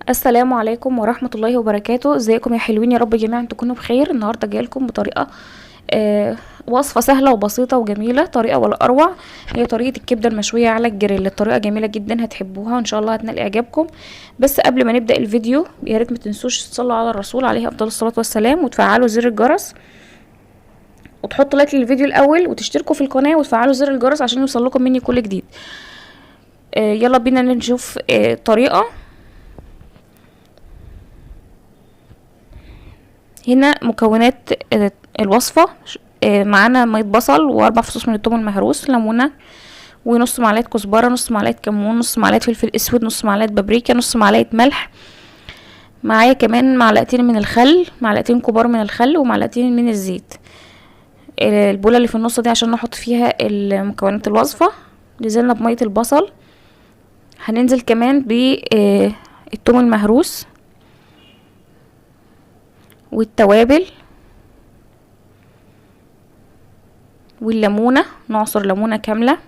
السلام عليكم ورحمة الله وبركاته. ازيكم يا حلوين؟ يا رب جميعا تكونوا بخير. النهاردة جايلكم بطريقة وصفة سهلة وبسيطة وجميلة، طريقة ولا اروع. هي طريقة الكبدة المشوية على الجريل. الطريقة جميلة جدا، هتحبوها وان شاء الله هتنال اعجابكم. بس قبل ما نبدأ الفيديو يا ريت ما تنسوش تصلوا على الرسول عليه افضل الصلاة والسلام، وتفعلوا زر الجرس، وتحطوا لايك للفيديو الاول، وتشتركوا في القناة وتفعلوا زر الجرس عشان يوصلكم مني كل جديد. يلا بينا نشوف طريقة. هنا مكونات الوصفة. معانا مية بصل واربع فصوص من الثوم المهروس، ليمونة، ونص معلقة كزبرة، نص معلقة كمون، نص معلقة فلفل اسود، نص معلقة بابريكا، نص معلقة ملح. معايا كمان معلقتين من الخل، معلقتين كبار من الخل، ومعلقتين من الزيت. البولة اللي في النص دي عشان نحط فيها مكونات الوصفة. نزلنا بمية البصل، هننزل كمان بالثوم المهروس والتوابل والليمونة، نعصر ليمونة كاملة.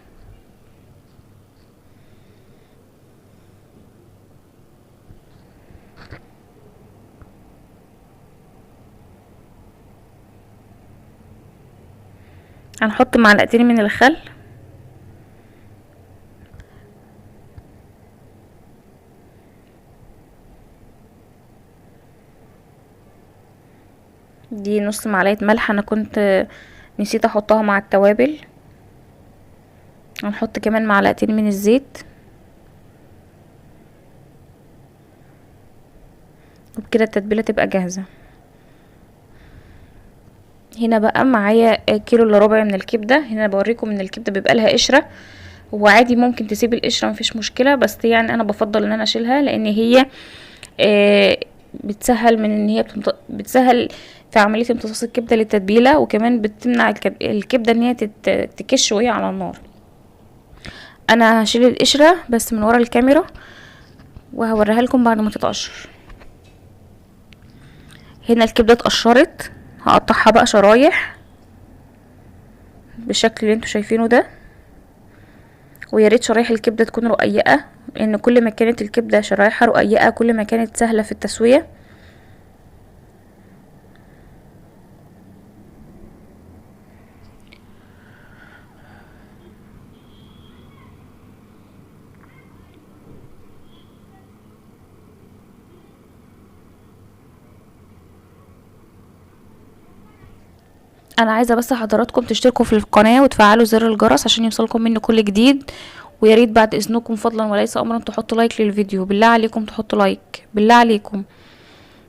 هنحط معلقتين من الخل، دي نص معلقة ملح، انا كنت نسيت احطها مع التوابل. هنحط كمان معلقتين من الزيت، وبكده التتبيله تبقى جاهزه. هنا بقى معايا كيلو الا ربع من الكبده. هنا بوريكم ان الكبده بيبقى لها قشره، هو عادي ممكن تسيب القشره مفيش مشكله، بس يعني انا بفضل ان انا اشيلها لان هي بتسهل من ان هي بتسهل في عمليه امتصاص الكبده للتتبيله، وكمان بتمنع الكبده ان هي تكش وهي على النار. انا هشيل القشره بس من ورا الكاميرا، وهوريها لكم بعد ما تتقشر. هنا الكبده اتقشرت، هقطعها بقى شرايح بالشكل اللي انتوا شايفينه ده. ويا ريت شرايح الكبده تكون رقيقه، لان كل ما كانت الكبده شرايحها رقيقه كل ما كانت سهله في التسويه. انا عايزه بس حضراتكم تشتركوا في القناه وتفعلوا زر الجرس عشان يوصلكم مني كل جديد. ويا ريت بعد اذنكم فضلا وليس امرا تحطوا لايك للفيديو، بالله عليكم تحطوا لايك، بالله عليكم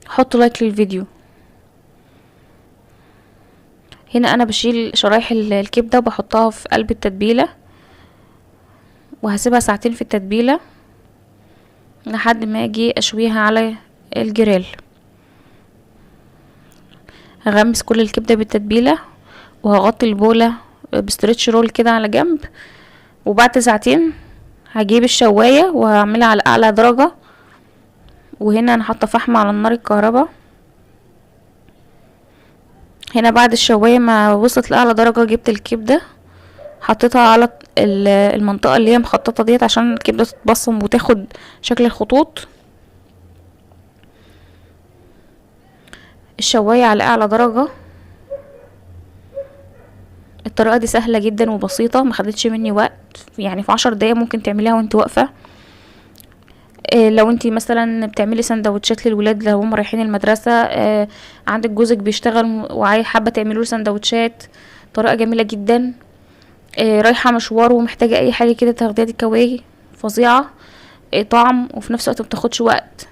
حطوا لايك للفيديو. هنا انا بشيل شرايح الكبده وبحطها في قلب التتبيله، وهسيبها ساعتين في التتبيله لحد ما اجي اشويها على الجريل. هغمس كل الكبده بالتتبيله، وهغطي البوله بستريتش رول كده على جنب. وبعد ساعتين هجيب الشوايه وهعملها على اعلى درجه. وهنا انا حاطه فحم على النار الكهرباء. هنا بعد الشوايه ما وصلت لاعلى درجه جبت الكبده، حطيتها على المنطقه اللي هي مخططه ديت عشان الكبده تتبصم وتاخد شكل الخطوط. الشوايه على اعلى درجه. الطريقه دي سهله جدا وبسيطه، ما خدتش مني وقت، يعني في 10 دقايق ممكن تعمليها وانت واقفه. لو انتي مثلا بتعملي سندوتشات للولاد لو هم رايحين المدرسه، عندك جوزك بيشتغل وعايز حابه تعملوا سندوتشات، طريقه جميله جدا. رايحه مشوار ومحتاجه اي حاجه كده تاخديها تيك اواي، فظيعه طعم وفي نفس الوقت مبتاخدش وقت.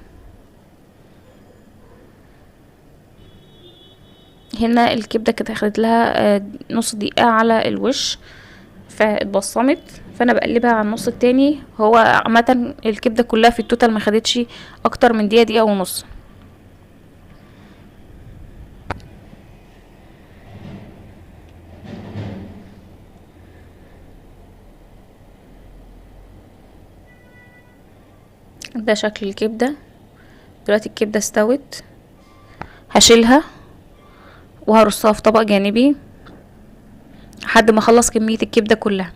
هنا الكبده كانت اخدت لها نص دقيقه على الوش فاتبصمت، فانا بقلبها على النص التاني. هو عامه الكبده كلها في التوتال ما خدتش اكتر من دقيقه، دقيقه ونص. ده شكل الكبده. دلوقتي الكبده استوت، هشيلها وهرصها في طبق جانبي لحد ما اخلص كميه الكبده كلها.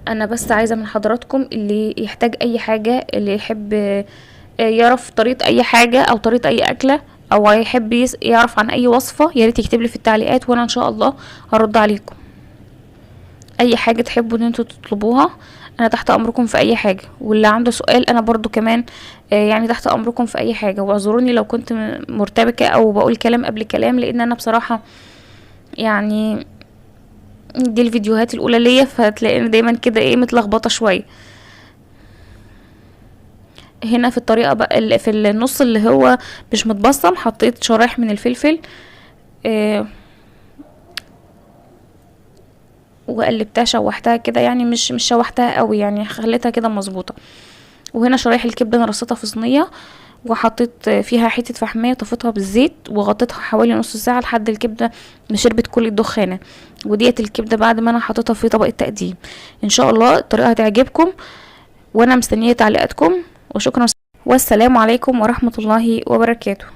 انا بس عايزه من حضراتكم اللي يحتاج اي حاجه، اللي يحب يعرف طريقه اي حاجه او طريقه اي اكله، او يحب يعرف عن اي وصفه، يا ريت يكتب لي في التعليقات وانا ان شاء الله هرد عليكم. اي حاجه تحبوا ان انتوا تطلبوها انا تحت امركم في اي حاجه، واللي عنده سؤال انا برضو كمان يعني تحت امركم في اي حاجه. واعذروني لو كنت مرتبكه او بقول كلام قبل كلام، لان انا بصراحه يعني دي الفيديوهات الاولى ليا، فتلاقيني دايما كده ايه متلخبطه شويه. هنا في الطريقه بقى اللي في النص اللي هو مش متبصم، حطيت شرايح من الفلفل وقلبتها شوحتها كده، يعني مش شوحتها قوي، يعني خليتها كده مظبوطه. وهنا شرايح الكبده انا رصيتها في صينيه، وحطيت فيها حته فحميه طفيتها بالزيت، وغطيتها حوالي نص ساعه لحد الكبده ما شربت كل الدخانه. وديت الكبده بعد ما انا حطيتها في طبق التقديم. ان شاء الله الطريقه هتعجبكم، وانا مستنيه تعليقاتكم. وشكرا، والسلام عليكم ورحمه الله وبركاته.